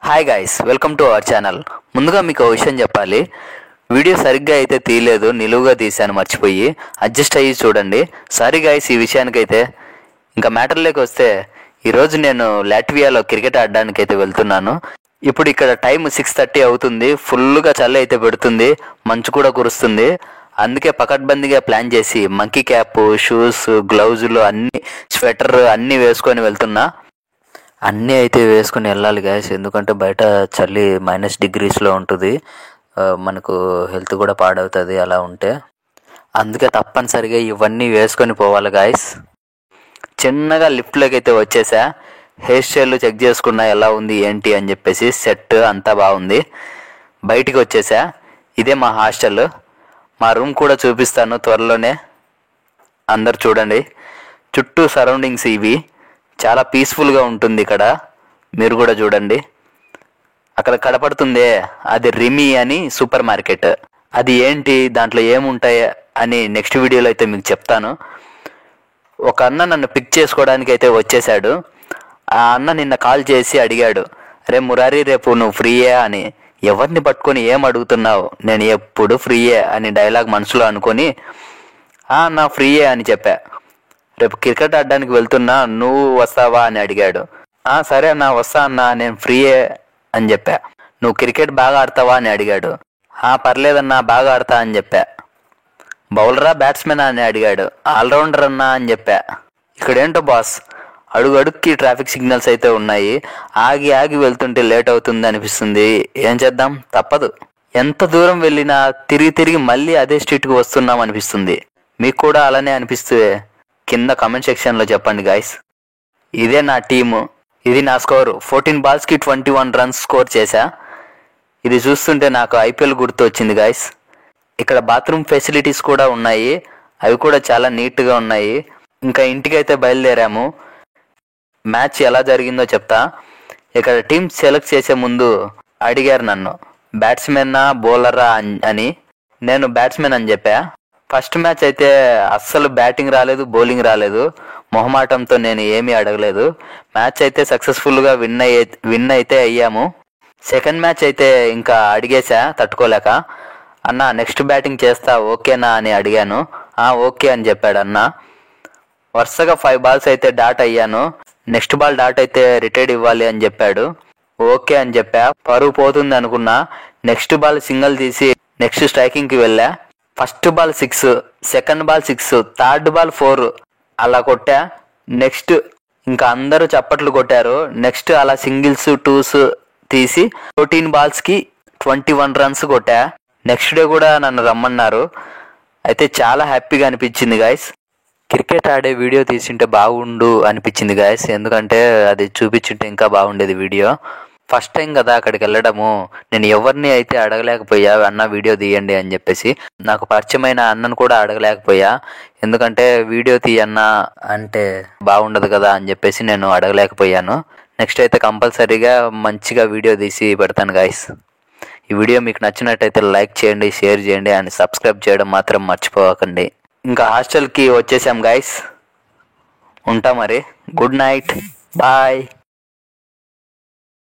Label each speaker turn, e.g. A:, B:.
A: Hi guys, welcome to our channel. ముందుగా మీకు ఒక విషయం చెప్పాలి. వీడియో సరిగ్గా అయితే తీయలేదు, నిలువుగా తీశాను మర్చిపోయి. అడ్జస్ట్ అయ్యి చూడండి. సారీ గైస్ ఈ విషయానికైతే. ఇంకా మ్యాటర్లోకి వస్తే, ఈరోజు నేను లాట్వియాలో క్రికెట్ ఆడడానికి అయితే వెళ్తున్నాను. ఇప్పుడు ఇక్కడ టైం 6:30 అవుతుంది. ఫుల్గా చలి అయితే పెడుతుంది, మంచు కూడా కురుస్తుంది. అందుకే పకడ్బందీగా ప్లాన్ చేసి మంకీ క్యాప్, షూస్, గ్లౌజులు అన్నీ, స్వెటర్ అన్నీ వేసుకొని వెళ్తున్నా. అన్నీ అయితే వేసుకుని వెళ్ళాలి గాయస్, ఎందుకంటే బయట చలి -డిగ్రీస్లో ఉంటుంది. మనకు హెల్త్ కూడా పాడవుతుంది అలా ఉంటే. అందుకే తప్పనిసరిగా ఇవన్నీ వేసుకొని పోవాలి గాయస్. చిన్నగా లిఫ్ట్లోకి అయితే వచ్చేసా. హెయిర్ స్టైల్ చెక్ చేసుకున్నా ఎలా ఉంది ఏంటి అని చెప్పేసి. సెట్ అంతా బాగుంది. బయటికి వచ్చేసా. ఇదే మా హాస్టల్. మా రూమ్ కూడా చూపిస్తాను త్వరలోనే. అందరు చూడండి. చుట్టూ సరౌండింగ్స్ ఇవి. చాలా పీస్ఫుల్గా ఉంటుంది ఇక్కడ. మీరు కూడా చూడండి. అక్కడ కనపడుతుందే, అది రిమి అని సూపర్ మార్కెట్. అది ఏంటి, దాంట్లో ఏముంటాయి అని నెక్స్ట్ వీడియోలో అయితే మీకు చెప్తాను. ఒక అన్న నన్ను పిక్ చేసుకోవడానికి అయితే వచ్చేసాడు. ఆ అన్న నిన్న కాల్ చేసి అడిగాడు, రే మురారి రేపు నువ్వు ఫ్రీయే అని. ఎవరిని పట్టుకొని ఏం అడుగుతున్నావు, నేను ఎప్పుడు ఫ్రీయే అని డైలాగ్ మనసులో అనుకొని నా ఫ్రీయే అని చెప్పా. రేపు క్రికెట్ ఆడడానికి వెళ్తున్నా, నువ్వు వస్తావా అని అడిగాడు. సరే అన్న వస్తా అన్న, నేను ఫ్రీయే అని చెప్పా. నువ్వు క్రికెట్ బాగా ఆడతావా అని అడిగాడు. పర్లేదన్నా బాగా ఆడతా అని చెప్పా. బౌలరా బ్యాట్స్మెన్ అని అడిగాడు. ఆల్రౌండర్ అన్నా అని చెప్పా. ఇక్కడేంటో బాస్, అడుగుకి ట్రాఫిక్ సిగ్నల్స్ అయితే ఉన్నాయి. ఆగి ఆగి వెళ్తుంటే లేట్ అవుతుంది అనిపిస్తుంది. ఏం చేద్దాం, తప్పదు. ఎంత దూరం వెళ్ళినా తిరిగి తిరిగి మళ్ళీ అదే స్ట్రీట్కి వస్తున్నాం అనిపిస్తుంది. మీకు కూడా అలానే అనిపిస్తే కింద కామెంట్ సెక్షన్లో చెప్పండి గాయస్. ఇదే నా టీము, ఇది నా స్కోరు. 14 బాల్స్కి 21 రన్స్ స్కోర్ చేశా. ఇది చూస్తుంటే నాకు ఐపీఎల్ గుర్తు వచ్చింది గాయస్. ఇక్కడ బాత్రూమ్ ఫెసిలిటీస్ కూడా ఉన్నాయి, అవి కూడా చాలా నీట్గా ఉన్నాయి. ఇంకా ఇంటికైతే బయలుదేరాము. మ్యాచ్ ఎలా జరిగిందో చెప్తా. ఇక్కడ టీం సెలెక్ట్ చేసే ముందు అడిగారు నన్ను, బ్యాట్స్మెన్నా బౌలరా అని. నేను బ్యాట్స్మెన్ అని చెప్పా. ఫస్ట్ మ్యాచ్ అయితే అస్సలు బ్యాటింగ్ రాలేదు, బౌలింగ్ రాలేదు. మొహమాటంతో నేను ఏమీ అడగలేదు. మ్యాచ్ అయితే సక్సెస్ఫుల్గా విన్ అయితే అయ్యాము. సెకండ్ మ్యాచ్ అయితే ఇంకా అడిగేశా తట్టుకోలేక. అన్న నెక్స్ట్ బ్యాటింగ్ చేస్తా ఓకేనా అని అడిగాను. ఓకే అని చెప్పాడు అన్న. వరుసగా 5 బాల్స్ అయితే డాట్ అయ్యాను. నెక్స్ట్ బాల్ డాట్ అయితే రిటైర్డ్ ఇవ్వాలి అని చెప్పాడు. ఓకే అని చెప్పా. పరువు పోతుంది అనుకున్నా. నెక్స్ట్ బాల్ సింగిల్ తీసి నెక్స్ట్ స్ట్రైకింగ్కి వెళ్ళా. First ball 6, second ball 6, third ball 4 అలా కొట్టా. నెక్స్ట్ ఇంకా అందరూ చప్పట్లు కొట్టారు. నెక్స్ట్ అలా సింగిల్స్, టూస్ తీసి 14 బాల్స్కి 21 రన్స్ కొట్టా. నెక్స్ట్ డే కూడా నన్ను రమ్మన్నారు. అయితే చాలా హ్యాపీగా అనిపించింది గాయస్. క్రికెట్ ఆడే వీడియో తీసింటే బాగుండు అనిపించింది గాయస్, ఎందుకంటే అది చూపించుంటే ఇంకా బాగుండేది వీడియో. ఫస్ట్ టైం కదా అక్కడికి వెళ్ళడము. నేను ఎవరిని అయితే అడగలేకపోయా, అన్న వీడియో తీయండి అని చెప్పేసి. నాకు పరిచయమైన అన్నను కూడా అడగలేకపోయా, ఎందుకంటే వీడియో తీయన్నా అంటే బాగుండదు కదా అని చెప్పేసి నేను అడగలేకపోయాను. నెక్స్ట్ అయితే కంపల్సరీగా మంచిగా వీడియో తీసి పెడతాను గాయస్. ఈ వీడియో మీకు నచ్చినట్టయితే లైక్ చేయండి, షేర్ చేయండి అండ్ సబ్స్క్రైబ్ చేయడం మాత్రం మర్చిపోకండి. ఇంకా హాస్టల్కి వచ్చేసాం గాయస్. ఉంటా మరి. Good night, bye.